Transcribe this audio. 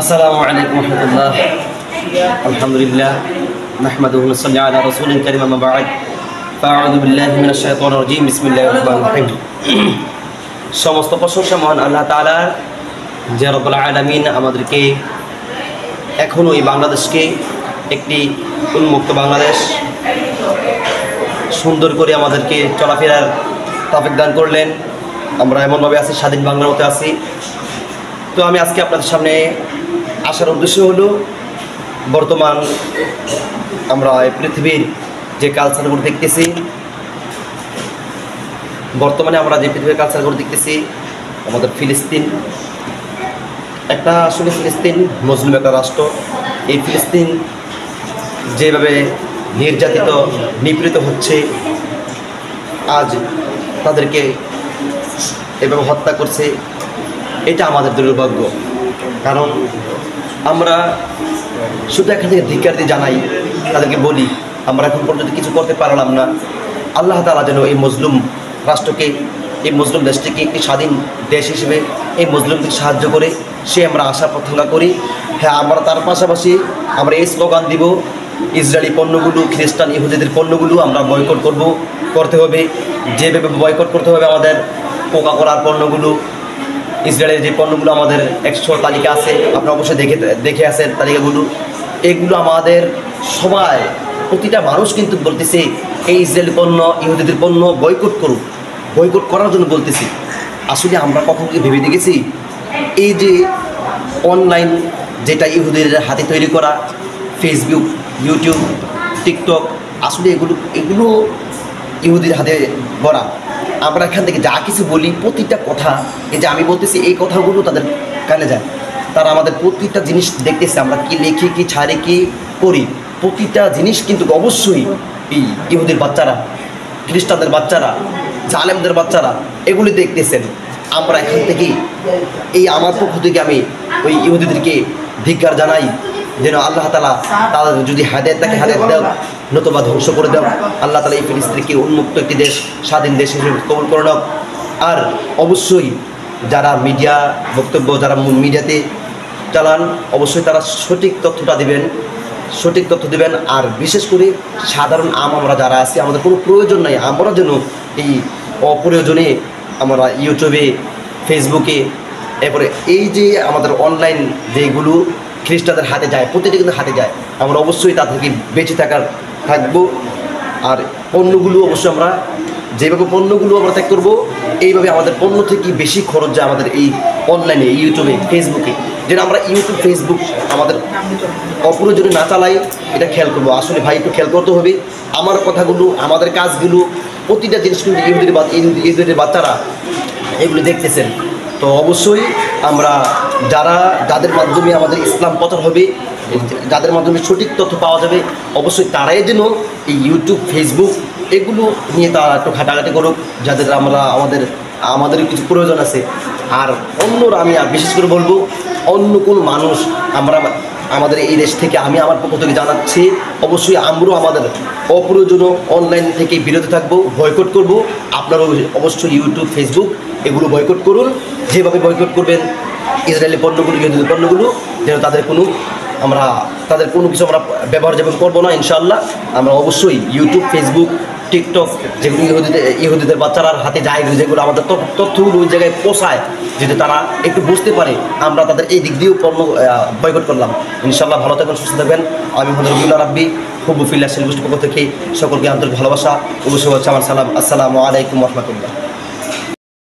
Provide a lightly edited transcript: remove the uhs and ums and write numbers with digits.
আসসালামু আলাইকুম রহমতুল্লাহ। আলহামদুলিল্লাহ নাহমাদুহু ওয়া নুসাল্লি আলা রাসূলিল কারীম আম্মা বা'দ। ফাআউযু বিল্লাহি মিনাশ শাইতানির রাজীম। বিসমিল্লাহির রাহমানির রহিম। সমস্ত প্রশংসা মহান আল্লাহ তাআলার, যে রব্বুল আলামিন আমাদেরকে এখনও এই বাংলাদেশকে একটি উন্মুক্ত বাংলাদেশ সুন্দর করে আমাদেরকে চলাফেরার তৌফিক দান করলেন। আমরা এমনভাবে আছি, স্বাধীন বাংলার মতো আছি। তো আমি আজকে আপনাদের সামনে আসার উদ্দেশ্য হলো, বর্তমান আমরা পৃথিবীর যে কালচারগুলো দেখতেছি, বর্তমানে আমরা যে পৃথিবীর কালচারগুলো দেখতেছি, আমাদের ফিলিস্তিন আসলে ফিলিস্তিন মুসলিম একটা রাষ্ট্র। এই ফিলিস্তিন যেভাবে নির্যাতিত নিপীড়িত হচ্ছে, আজ তাদেরকে এভাবে হত্যা করছে, এটা আমাদের দুর্ভাগ্য। কারণ আমরা শুধু এখান থেকে ধিক্কার দিয়ে জানাই, তাদেরকে বলি আমরা এখন পর্যন্ত কিছু করতে পারলাম না। আল্লাহ তাআলা যেন এই মজলুম রাষ্ট্রকে, এই মজলুম দেশটিকে একটি স্বাধীন দেশ হিসেবে এই মজলুমকে সাহায্য করে, সে আমরা আশা প্রত্যাশা করি। হ্যাঁ, আমরা তার পাশাপাশি আমরা এই স্লোগান দিব, ইসরায়েলি পণ্যগুলো, খ্রিস্টান ইহুদিদের পণ্যগুলো আমরা বয়কট করতে হবে। যেভাবে বয়কট করতে হবে, আমাদের কোকা কোলার পণ্যগুলো, ইসরায়েলের যে পণ্যগুলো আমাদের 100 তালিকা আছে, আপনারা অবশ্যই দেখে আছেন তালিকাগুলো। এগুলো আমাদের সবাই, প্রতিটা মানুষ কিন্তু বলতেছে এই ইসরায়েলি পণ্য, ইহুদিদের পণ্য বয়কট করুক, বয়কট করার জন্য বলতেছি। আসলে আমরা কখন কি ভেবে দেখেছি, এই যে অনলাইন যেটা ইহুদিদের হাতে তৈরি করা, ফেসবুক, ইউটিউব, টিকটক, আসলে এগুলো ইহুদির হাতে গড়া। আমরা এখান থেকে যা কিছু বলি, প্রতিটা কথা, এই যে আমি বলতেছি, এই কথাগুলো তাদের কানে যায়। তারা আমাদের প্রতিটা জিনিস দেখতেছে, আমরা কি লিখি, কি ছাড়ি, কি করি, প্রতিটা জিনিস কিন্তু অবশ্যই এই ইহুদির বাচ্চারা, খ্রিস্টানদের বাচ্চারা, জালেমদের বাচ্চারা এগুলি দেখতেছেন। আমরা এখান থেকেই, এই আমার পক্ষ থেকে আমি ওই ইহুদিদেরকে ধিক্কার জানাই, যেন আল্লাহ তাআলা তাদের যদি হেদায়েত থাকে হেদায়েত দাও, নতুবা ধ্বংস করে দাও। আল্লাহ তাআলা এই ফিলিস্তিনকে উন্মুক্ত একটি দেশ, স্বাধীন দেশ হিসেবে কবুল করে নাও। আর অবশ্যই যারা মিডিয়া বক্তব্য, যারা মিডিয়াতে চালান, অবশ্যই তারা সঠিক তথ্যটা দেবেন। আর বিশেষ করে সাধারণ আমরা যারা আছি, আমাদের কোনো প্রয়োজন নাই, আমরা যেন এই অপ্রয়োজনে আমরা ইউটিউবে, ফেসবুকে, এরপরে এই যে আমাদের অনলাইন যেগুলো খ্রিস্টানদের হাতে যায়, প্রতিটি কিন্তু হাতে যায়, আমরা অবশ্যই তা থেকে বেঁচে থাকবো। আর পণ্যগুলো অবশ্যই আমরা যেভাবে পণ্যগুলো আমরা ত্যাগ করবো, এইভাবে আমাদের পণ্য থেকে বেশি খরচ যায় আমাদের এই অনলাইনে, ইউটিউবে, ফেসবুকে। যেন আমরা ইউটিউব, ফেসবুক আমাদের অপ্রয়োজনে না চালাই, এটা খেয়াল করবো। আসলে ভাই, একটু খেয়াল করতে হবে আমার কথাগুলো, আমাদের কাজগুলো, প্রতিটা জিনিস কিন্তু ইহুদিদের বাচ্চারা এগুলো দেখতেছেন। তো অবশ্যই আমরা যাদের মাধ্যমে আমাদের ইসলাম প্রচার হবে, যাদের মাধ্যমে সঠিক তথ্য পাওয়া যাবে, অবশ্যই তারাই যেন এই ইউটিউব, ফেসবুক এগুলো নিয়ে তারা একটু ঘাটাঘাটি করুক, যাদের আমাদের কিছু প্রয়োজন আছে। আর অন্যরা, আমি বিশেষ করে বলবো, অন্য কোন মানুষ আমাদের এই দেশ থেকে, আমি আমার পক্ষ থেকে জানাচ্ছি, অবশ্যই আমরাও আমাদের অপ্রয়োজনীয় অনলাইন থেকে বিরত থাকবো, বয়কট করব। আপনারাও অবশ্যই ইউটিউব, ফেসবুক এগুলো বয়কট করুন। যেভাবে বয়কট করবেন ইসরায়েলি পণ্যগুলো, ইহুদি পণ্যগুলো, যেন তাদের কোনো কিছু আমরা ব্যবহার যেমন করবো না। ইনশাআল্লাহ আমরা অবশ্যই ইউটিউব, ফেসবুক, টিকটক যেগুলো ইহুদিদের বাচ্চারার হাতে যায়, যেগুলো আমাদের তথ্যগুলো ওই জায়গায় পৌঁছায়, যদি তারা একটু বুঝতে পারে, আমরা তাদের এই দিক দিয়েও পণ্য বয়কট করলাম। ইনশাআল্লাহ ভালো থাকবেন, সুস্থ থাকবেন। আমি রবিউল্লাহ রাব্বি, হুব্বু ফিল্লাহ সেলগোষ্ঠীর পক্ষ থেকে সকলকে আন্তরিক ভালোবাসা, অবশ্যই হচ্ছে আমার সালাম। আসসালামু আলাইকুম রহমতুল্লাহ।